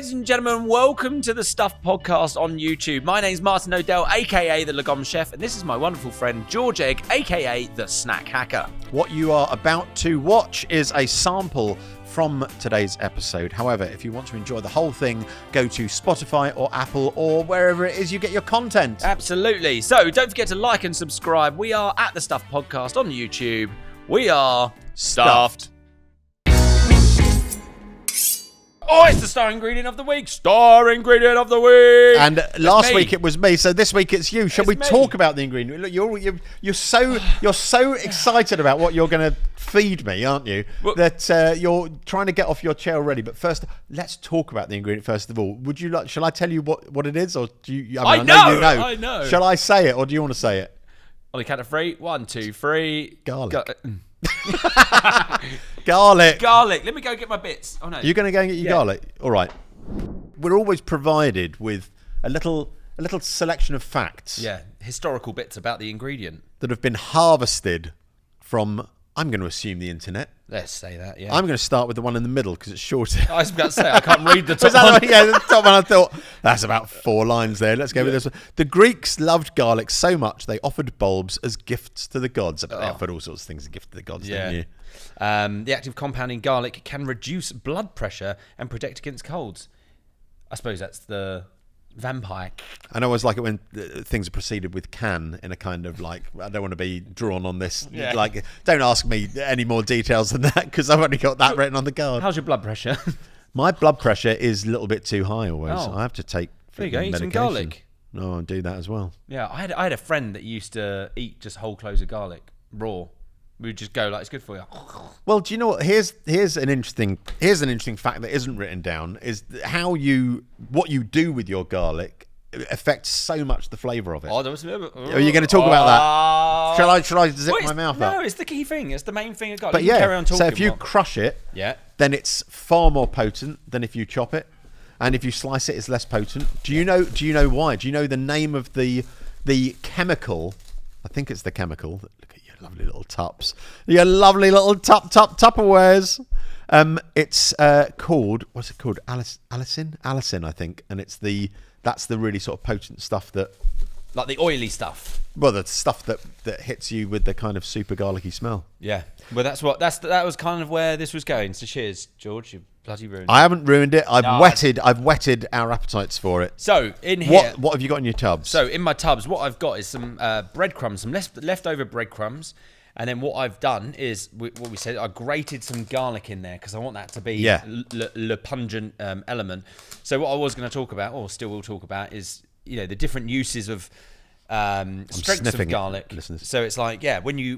ladies and gentlemen, welcome to the Stuff Podcast on YouTube. My name's Martyn Odell, aka the Lagom Chef, and this is my wonderful friend George Egg, aka the Snack Hacker. What you are about to watch is a sample from today's episode. However, if you want to enjoy the whole thing, go to Spotify or Apple or wherever it is you get your content. Absolutely. So don't forget to like and subscribe. We are at the Stuff Podcast on YouTube. We are Stuffed. Oh, it's the star ingredient of the week. Star ingredient of the week. And last week it was me, so this week it's you. Shall we talk about the ingredient? Look, you're so excited about what you're going to feed me, aren't you? Well, that you're trying to get off your chair already. But first, let's talk about the ingredient first of all. Would you like? Shall I tell you what it is, or do you? I know you know. I know. Shall I say it, or do you want to say it? On the count of three. 1, 2, 3. Garlic. Garlic. Let me go get my bits. Oh no. You're going to go and get your garlic. All right. We're always provided with a little selection of facts. Yeah, historical bits about the ingredient that have been harvested from, I'm going to assume, the internet. Let's say that. Yeah. I'm going to start with the one in the middle because it's shorter. I was about to say I can't read the top one. Yeah, the top one. I thought that's about 4 lines there. Let's go with this one. The Greeks loved garlic so much they offered bulbs as gifts to the gods. They offered all sorts of things as gifts to the gods, didn't you? The active compound in garlic can reduce blood pressure and protect against colds. I suppose that's the vampire. And I always like it when things are preceded with can in a kind of like, I don't want to be drawn on this. Yeah. Like, don't ask me any more details than that because I've only got that written on the card. How's your blood pressure? My blood pressure is a little bit too high always. Oh. I have to take there you go, eat medication. some garlic. No, I do that as well. Yeah, I had a friend that used to eat just whole cloves of garlic raw. We would just go like, it's good for you. Well, do you know what? Here's an interesting fact that isn't written down is what you do with your garlic affects so much the flavour of it. Are you going to talk about that? Shall I zip my mouth up? No, it's the key thing. It's the main thing of garlic. But you can carry on talking. So if you crush it, then it's far more potent than if you chop it, and if you slice it, it's less potent. Do you know why? Do you know the name of the chemical? I think it's the chemical. Look at your lovely little tups. Your lovely little Tupperwares. It's called, what's it called? Allicin, I think. And that's the really sort of potent stuff that, like the oily stuff. Well, the stuff that hits you with the kind of super garlicky smell. Yeah. Well, that was kind of where this was going. So cheers, George. You bloody ruined it. I haven't ruined it. I've whetted our appetites for it. So in here, what have you got in your tubs? So in my tubs, what I've got is some breadcrumbs, some leftover breadcrumbs, and then what I've done is what we said. I grated some garlic in there because I want that to be the pungent element. So what I was going to talk about, or still will talk about, is the different uses of strengths of garlic. So it's like, when you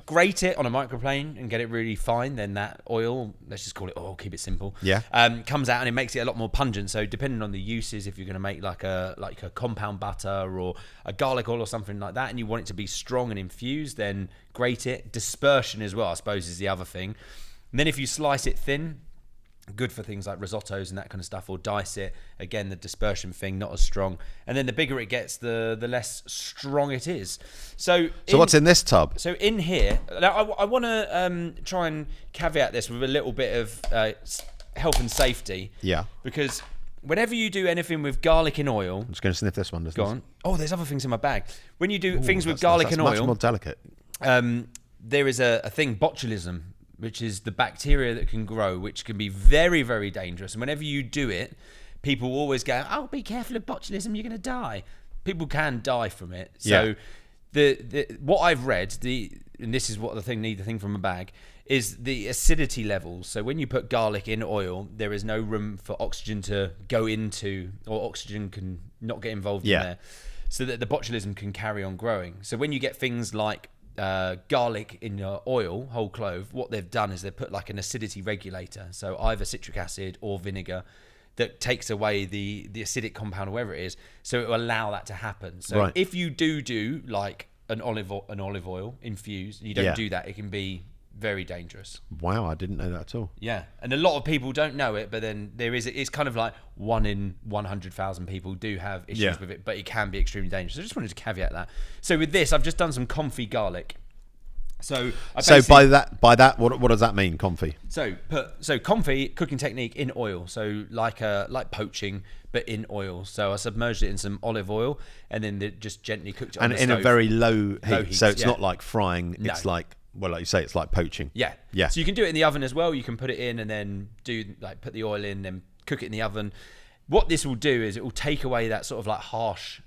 grate it on a microplane and get it really fine, then that oil, let's just call it oil, keep it simple, comes out and it makes it a lot more pungent. So depending on the uses, if you're going to make like a compound butter or a garlic oil or something like that, and you want it to be strong and infused, then grate it. Dispersion as well, I suppose, is the other thing. And then if you slice it thin, good for things like risottos and that kind of stuff, or dice it. Again, the dispersion thing, not as strong. And then the bigger it gets, the less strong it is. So what's in this tub? So in here, now I want to try and caveat this with a little bit of health and safety. Yeah. Because whenever you do anything with garlic in oil... I'm just going to sniff this one. Go on. Oh, there's other things in my bag. When you do things with garlic and oil... That's much more delicate. There is a thing, botulism, which is the bacteria that can grow, which can be very, very dangerous. And whenever you do it, people always go, "Oh, be careful of botulism, you're going to die." People can die from it. So what I've read, and this is what the thing from a bag, is the acidity levels. So when you put garlic in oil, there is no room for oxygen to go into, or oxygen can not get involved in there, so that the botulism can carry on growing. So when you get things like garlic in your oil, whole clove, what they've done is they've put like an acidity regulator, so either citric acid or vinegar, that takes away the acidic compound or whatever it is, so it will allow that to happen. So if you do like an olive oil infused, you don't do that, it can be very dangerous. Wow, I didn't know that at all. Yeah, and a lot of people don't know it, but then it's kind of like 1 in 100,000 people do have issues with it, but it can be extremely dangerous. I just wanted to caveat that. So with this, I've just done some confit garlic. So by that, what does that mean, confit? So confit cooking technique in oil. So like poaching, but in oil. So I submerged it in some olive oil and then just gently cooked it on the stove. And in a very low heat. So it's yeah. not like frying. No. It's like, well, like you say, it's like poaching. Yeah. Yeah. So you can do it in the oven as well. You can put it in and then put the oil in and cook it in the oven. What this will do is it will take away that sort of like harsh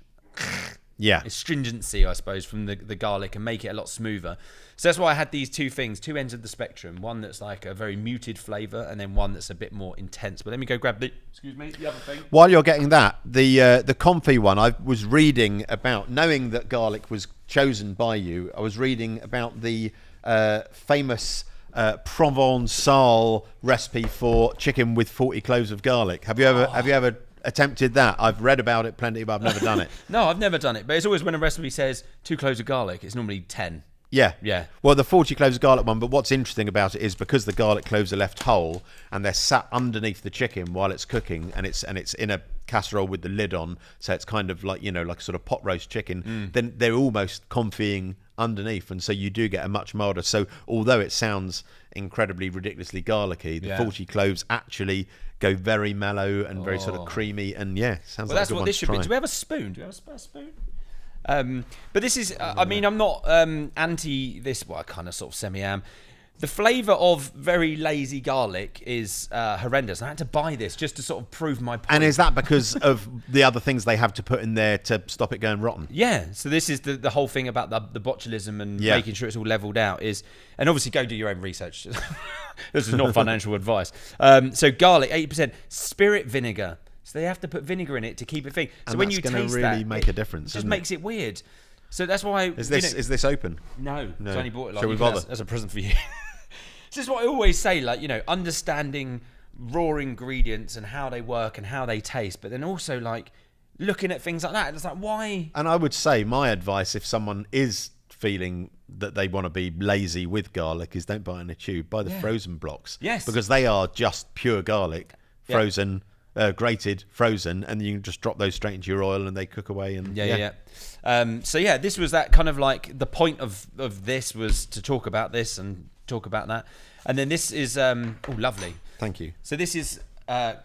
astringency, I suppose, from the garlic and make it a lot smoother. So that's why I had these two ends of the spectrum. One that's like a very muted flavour and then one that's a bit more intense. But let me go grab the other thing. While you're getting that, the confit one, I was reading about, knowing that garlic was chosen by you, I was reading about the famous Provençal recipe for chicken with 40 cloves of garlic. Have you ever attempted that? I've read about it plenty, but I've never done it. No, I've never done it. But it's always when a recipe says 2 cloves of garlic, it's normally 10. Yeah. Well, the 40 cloves of garlic one, but what's interesting about it is because the garlic cloves are left whole and they're sat underneath the chicken while it's cooking, and it's in a casserole with the lid on, so it's kind of like, like sort of pot roast chicken, then they're almost confying underneath, and so you do get a much milder. So although it sounds incredibly ridiculously garlicky, the 40 cloves actually go very mellow and very sort of creamy, and sounds like a good one to try. That's what this should be. Do we have a spoon? Do we have a spare spoon? But this is, I mean, I'm not anti this, well, I kind of sort of semi-am. The flavour of very lazy garlic is horrendous. I had to buy this just to sort of prove my point. And is that because of the other things they have to put in there to stop it going rotten? Yeah, so this is the whole thing about the botulism and making sure it's all levelled out is, and obviously go do your own research. This is not financial advice. So garlic, 80%, spirit vinegar. So they have to put vinegar in it to keep it thick. So and when you taste really that, it make a difference. It just makes it weird. So that's why. Is this open? No. I only bought it Shall we bother? As a present for you. This is what I always say, like, understanding raw ingredients and how they work and how they taste, but then also like looking at things like that. It's like, why? And I would say my advice, if someone is feeling that they want to be lazy with garlic, is don't buy it in a tube. Buy the frozen blocks. Yes. Because they are just pure garlic, frozen. Grated, frozen, and you can just drop those straight into your oil and they cook away. And this was that kind of like the point of this was to talk about this and talk about that. And then this is lovely. Thank you. So this is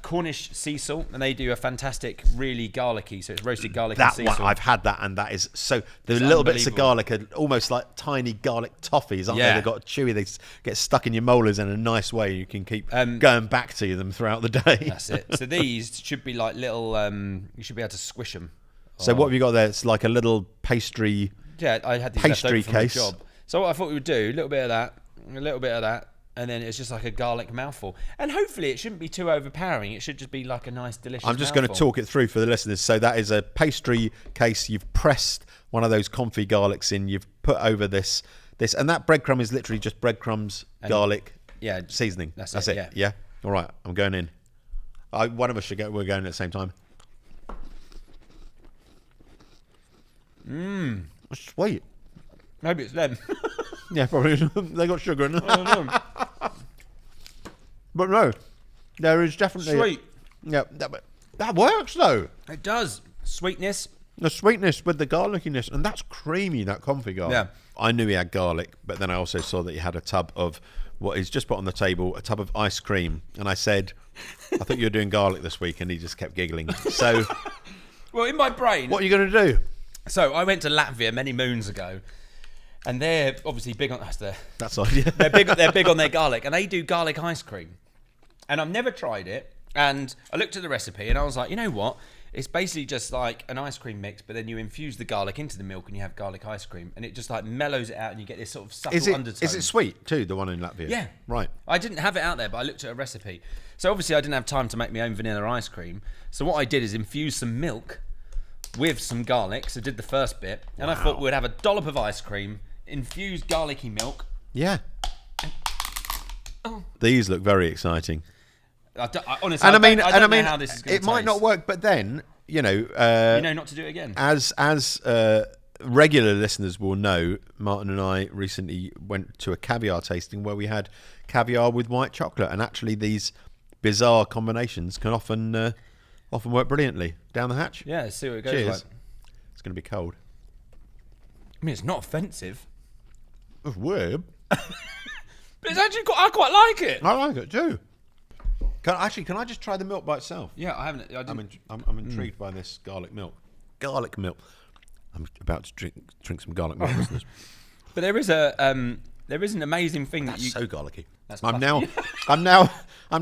Cornish sea salt, and they do a fantastic, really garlicky. So it's roasted garlic and sea salt. I've had that, and that is so. The little bits of garlic are almost like tiny garlic toffees, aren't they? They've got chewy. They get stuck in your molars in a nice way. You can keep going back to them throughout the day. That's it. So these should be like little. You should be able to squish them. So what have you got there? It's like a little pastry. Yeah, I had these pastry left over case. from the job. So what I thought we would do, a little bit of that, a little bit of that. And then it's just like a garlic mouthful. And hopefully it shouldn't be too overpowering. It should just be like a nice, delicious I'm just going to talk it through for the listeners. So that is a pastry case. You've pressed one of those confit garlics in. You've put over this. And that breadcrumb is literally just breadcrumbs, garlic, seasoning. That's it. Yeah. All right. I'm going in. One of us should go. We're going at the same time. Sweet. Maybe it's them. Yeah, probably. They got sugar in it. But no, there is definitely sweet. Yeah, that works though. It does. Sweetness. The sweetness with the garlickiness, and that's creamy. That confit garlic. Yeah. I knew he had garlic, but then I also saw that he had a tub of what he's just put on the table, a tub of ice cream, and I said, "I thought you were doing garlic this week," and he just kept giggling. So, well, in my brain, what are you going to do? So I went to Latvia many moons ago. And they're obviously big on that's right. Yeah. They're big on their garlic, and they do garlic ice cream. And I've never tried it. And I looked at the recipe, and I was like, you know what? It's basically just like an ice cream mix, but then you infuse the garlic into the milk, and you have garlic ice cream, and it just like mellows it out, and you get this sort of subtle undertone. Is it sweet too? The one in Latvia. Yeah. Right. I didn't have it out there, but I looked at a recipe. So obviously, I didn't have time to make my own vanilla ice cream. So what I did is infuse some milk with some garlic. So I did the first bit, and I thought we'd have a dollop of ice cream. Infused garlicky milk. Yeah. These look very exciting. Honestly, I don't know how this is going to taste. It might not work, but then not to do it again. As regular listeners will know, Martyn and I recently went to a caviar tasting where we had caviar with white chocolate, and actually these bizarre combinations can often work brilliantly. Down the hatch. Yeah, see what it goes Cheers. like. It's going to be cold. I mean, it's not offensive. It's weird. But it's actually I quite like it. I like it too. Can I just try the milk by itself? Yeah, I haven't. I'm intrigued by this garlic milk. Garlic milk. I'm about to drink some garlic milk. Listeners. But there is an amazing thing That's so garlicky. That's I'm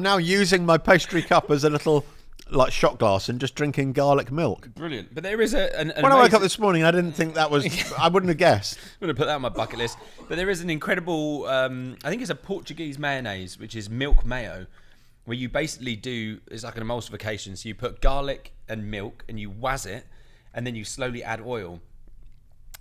now using my pastry cup as a little like shot glass and just drinking garlic milk. Brilliant. But there is an when I woke up this morning, I didn't think that was. I wouldn't have guessed. I'm going to put that on my bucket list. But there is an incredible. I think it's a Portuguese mayonnaise, which is milk mayo, where you basically it's like an emulsification. So you put garlic and milk and you waz it, and then you slowly add oil.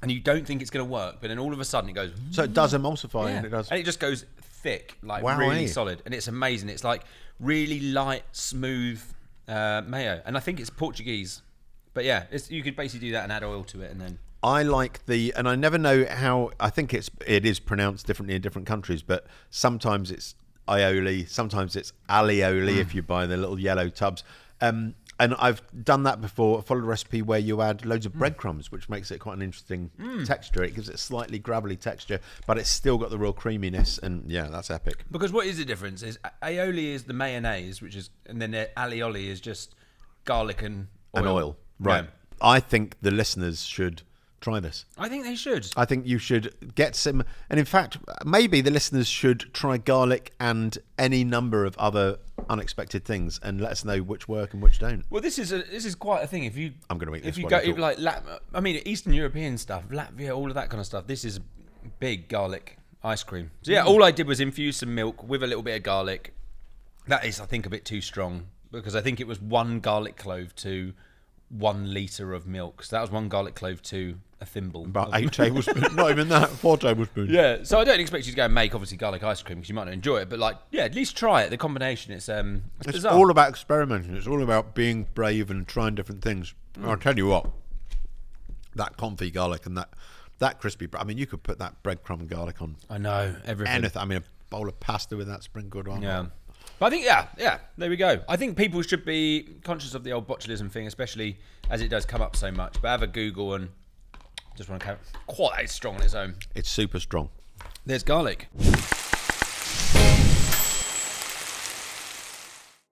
And you don't think it's going to work, but then all of a sudden it goes. So it does emulsify, Yeah. and it does. And it just goes thick, like Wow, really eh? solid, and it's amazing. It's like really light, smooth mayo, and I think it's Portuguese. But yeah, you could basically do that and add oil to it, and then. I like and I never know how. I think it is pronounced differently in different countries, but sometimes it's aioli, sometimes it's alioli if you buy the little yellow tubs. And I've done that before. Followed a recipe where you add loads of breadcrumbs, which makes it quite an interesting texture. It gives it a slightly gravelly texture, but it's still got the real creaminess. And yeah, that's epic. Because what is the difference? Is aioli is the mayonnaise, and then the alioli is just garlic and oil. Right. Yeah. I think the listeners should try this. I think they should. I think you should get some, and in fact, maybe the listeners should try garlic and any number of other unexpected things, and let us know which work and which don't. Well, this is quite a thing. If you, I'm going to eat this. If you go like Eastern European stuff, Latvia, all of that kind of stuff. This is big garlic ice cream. So yeah, all I did was infuse some milk with a little bit of garlic. That is, I think, a bit too strong because I think it was 1 garlic clove to 1 litre of milk. So that was 1 garlic clove to a thimble. About 8 tablespoons. Not even that. 4 tablespoons. Yeah. So I don't expect you to go and make obviously garlic ice cream because you might not enjoy it, but like, yeah, at least try it. The combination, it's bizarre. All about experimenting. It's all about being brave and trying different things. I'll tell you what, that confit garlic and that crispy. I mean, you could put that breadcrumb garlic on. I know everything. Anything. I mean, a bowl of pasta with that sprinkled on. Yeah. But I think, yeah, there we go. I think people should be conscious of the old botulism thing, especially as it does come up so much. But have a Google and just want to quite strong on its own. It's super strong. There's garlic.